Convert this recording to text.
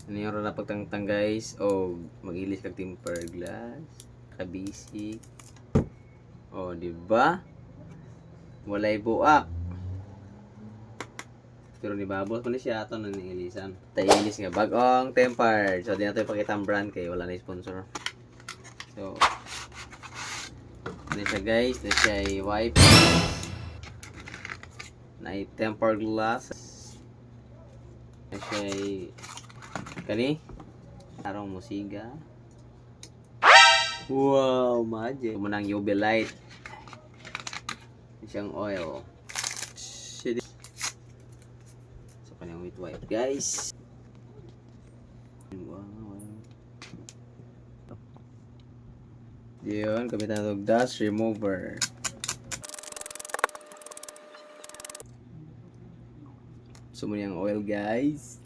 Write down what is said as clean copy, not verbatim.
Ano yung na pagtangtang guys? O mag-ilis kag tempered glass. Kabisik. O, diba? Walay buak. Pero ni babos pa ni siya ato na ilisan. Tailis nga bagong tempered. So di na tayo pakita ang brand kay wala na sponsor. So ano siya guys? Na siya ay wipe. Na ay tempered glass. Na siya ay kani arong musiga. Wow, magic. Munang UV light. Siyang oil. Shit. So kanyang with wipe guys. Wow. Yun, gamitan ng dust remover. So mo yung oil guys.